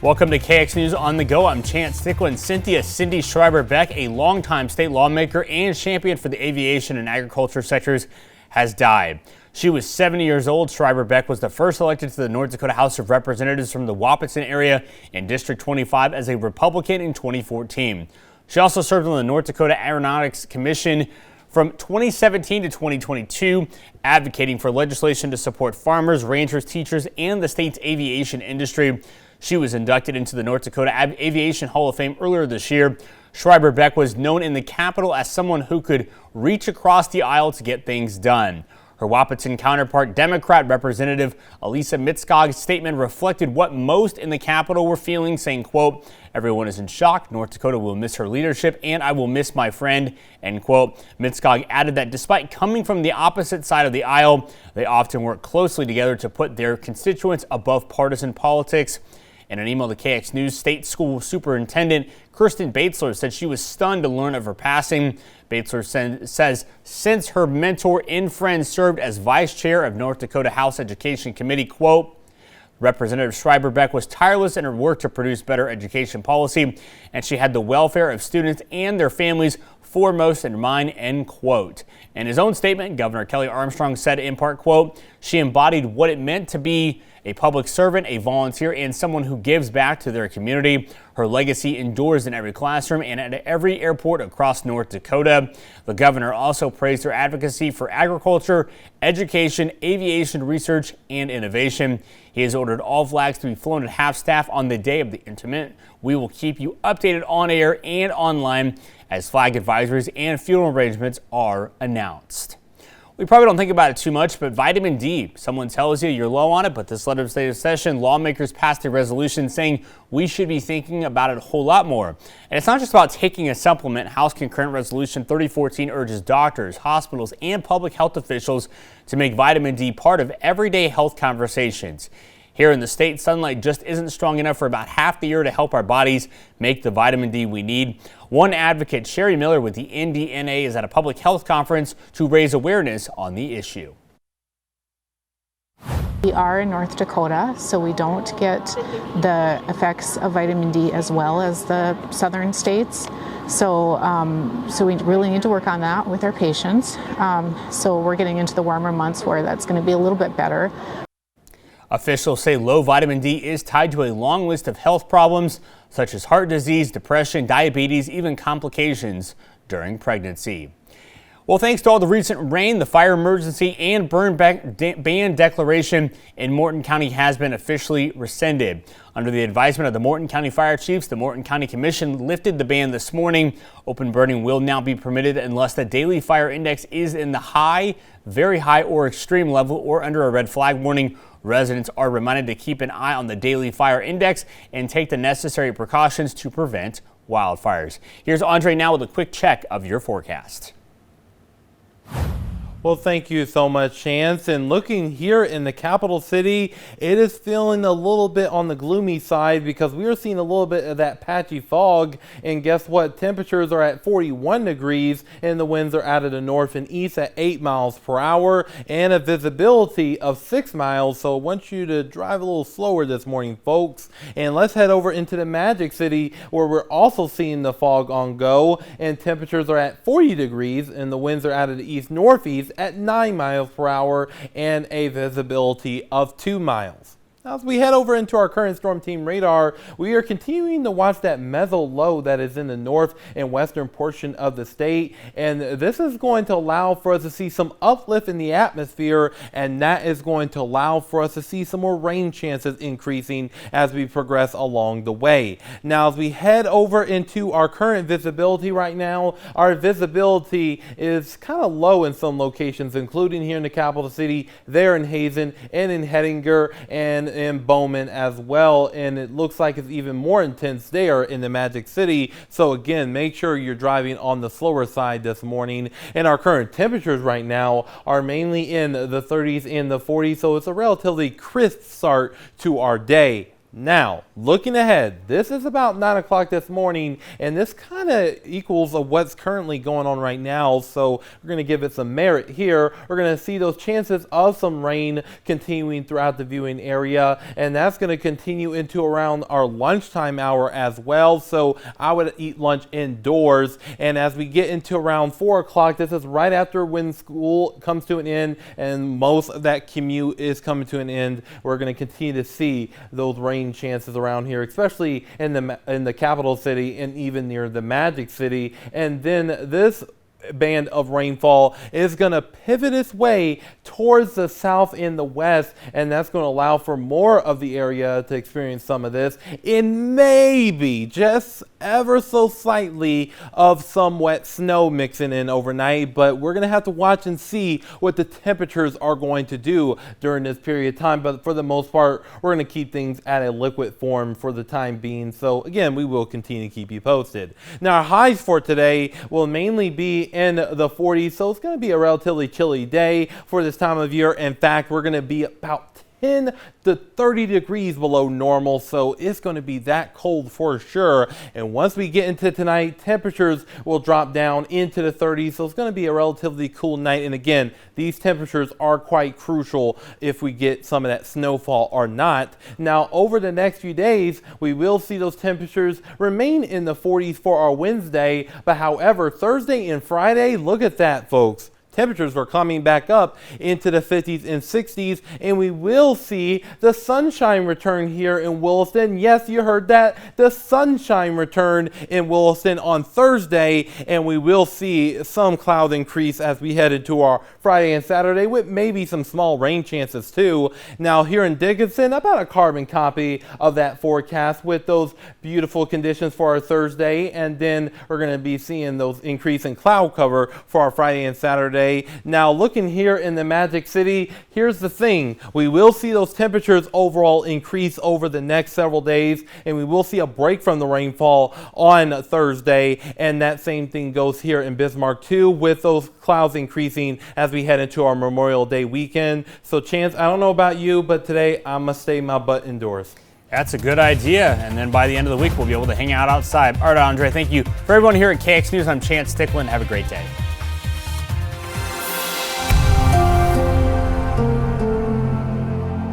Welcome to KX News on the Go. I'm Chance Thicklin. Cynthia Cindy Schreiber Beck, a longtime state lawmaker and champion for the aviation and agriculture sectors, has died. She was 70 years old. Schreiber Beck was the first elected to the North Dakota House of Representatives from the Wahpeton area in District 25 as a Republican in 2014. She also served on the North Dakota Aeronautics Commission from 2017 to 2022, advocating for legislation to support farmers, rangers, teachers, and the state's aviation industry. She was inducted into the North Dakota Aviation Hall of Fame earlier this year. Schreiber Beck was known in the Capitol as someone who could reach across the aisle to get things done. Her Wahpeton counterpart, Democrat Representative Alisa Mitskog's statement reflected what most in the Capitol were feeling, saying, quote, "Everyone is in shock. North Dakota will miss her leadership, and I will miss my friend," end quote. Mitskog added that despite coming from the opposite side of the aisle, they often work closely together to put their constituents above partisan politics. In an email to KX News, State School Superintendent Kirsten Baitzler said she was stunned to learn of her passing. Baitzler says since her mentor and friend served as vice chair of North Dakota House Education Committee, quote, Representative Schreiber Beck was tireless in her work to produce better education policy, and she had the welfare of students and their families foremost in mind, end quote. In his own statement, Governor Kelly Armstrong said in part, quote, she embodied what it meant to be a public servant, a volunteer, and someone who gives back to their community. Her legacy endures in every classroom and at every airport across North Dakota. The governor also praised her advocacy for agriculture, education, aviation research, and innovation. He has ordered all flags to be flown at half-staff on the day of the interment. We will keep you updated on air and online as flag advisories and funeral arrangements are announced. We probably don't think about it too much, but vitamin D, someone tells you you're low on it, but this legislative session, lawmakers passed a resolution saying we should be thinking about it a whole lot more. And it's not just about taking a supplement. House Concurrent Resolution 3014 urges doctors, hospitals, and public health officials to make vitamin D part of everyday health conversations. Here in the state, sunlight just isn't strong enough for about half the year to help our bodies make the vitamin D we need. One advocate, Sherry Miller with the NDNA, is at a public health conference to raise awareness on the issue. We are in North Dakota, so we don't get the effects of vitamin D as well as the southern states. So we really need to work on that with our patients. So we're getting into the warmer months where that's going to be a little bit better. Officials say low vitamin D is tied to a long list of health problems such as heart disease, depression, diabetes, even complications during pregnancy. Well, thanks to all the recent rain, the fire emergency and burn ban declaration in Morton County has been officially rescinded. Under the advisement of the Morton County Fire Chiefs, the Morton County Commission lifted the ban this morning. Open burning will now be permitted unless the daily fire index is in the high, very high, or extreme level or under a red flag warning. Residents are reminded to keep an eye on the daily fire index and take the necessary precautions to prevent wildfires. Here's Andre now with a quick check of your forecast. Well, thank you so much, Chance. And looking here in the capital city, it is feeling a little bit on the gloomy side because we are seeing a little bit of that patchy fog. And guess what? Temperatures are at 41 degrees and the winds are out of the north and east at 8 miles per hour and a visibility of 6 miles. So I want you to drive a little slower this morning, folks. And let's head over into the Magic City where we're also seeing the fog on go and temperatures are at 40 degrees and the winds are out of the east-northeast at 9 miles per hour and a visibility of 2 miles. Now, as we head over into our current storm team radar, we are continuing to watch that meso low that is in the north and western portion of the state. And this is going to allow for us to see some uplift in the atmosphere, and that is going to allow for us to see some more rain chances increasing as we progress along the way. Now, as we head over into our current visibility right now, our visibility is kind of low in some locations, including here in the capital city, there in Hazen, and in Hettinger, and in Bowman as well, and it looks like it's even more intense there in the Magic City. So again, make sure you're driving on the slower side this morning. And our current temperatures right now are mainly in the 30s and the 40s, so it's a relatively crisp start to our day. Now, looking ahead, this is about 9 o'clock this morning, and this kind of equals of what's currently going on right now, so we're going to give it some merit here. We're going to see those chances of some rain continuing throughout the viewing area, and that's going to continue into around our lunchtime hour as well, so I would eat lunch indoors. And as we get into around 4 o'clock, this is right after when school comes to an end and most of that commute is coming to an end. We're going to continue to see those rain chances around here, especially in the capital city and even near the Magic City. And then this band of rainfall is going to pivot its way towards the south and the west, and that's going to allow for more of the area to experience some of this, and maybe just ever so slightly of some wet snow mixing in overnight. But we're going to have to watch and see what the temperatures are going to do during this period of time. But for the most part, we're going to keep things at a liquid form for the time being. So again, we will continue to keep you posted. Now, our highs for today will mainly be in the 40s, so it's going to be a relatively chilly day for this time of year. In fact, we're going to be about 10 to 30 degrees below normal, so it's going to be that cold for sure. And once we get into tonight, temperatures will drop down into the 30s, so it's going to be a relatively cool night. And again, these temperatures are quite crucial if we get some of that snowfall or not. Now, over the next few days, we will see those temperatures remain in the 40s for our Wednesday, but however, Thursday and Friday, look at that, folks. Temperatures are coming back up into the 50s and 60s, and we will see the sunshine return here in Williston. Yes, you heard that. The sunshine return in Williston on Thursday, and we will see some cloud increase as we head into our Friday and Saturday, with maybe some small rain chances too. Now, here in Dickinson, about a carbon copy of that forecast with those beautiful conditions for our Thursday, and then we're going to be seeing those increase in cloud cover for our Friday and Saturday. Now, looking here in the Magic City, here's the thing. We will see those temperatures overall increase over the next several days, and we will see a break from the rainfall on Thursday, and that same thing goes here in Bismarck too, with those clouds increasing as we head into our Memorial Day weekend. So Chance, I don't know about you, but today I must stay my butt indoors. That's a good idea. And then by the end of the week, we'll be able to hang out outside. All right, Andre, thank you. For everyone here at KX News, I'm Chance Ticklin. Have a great day.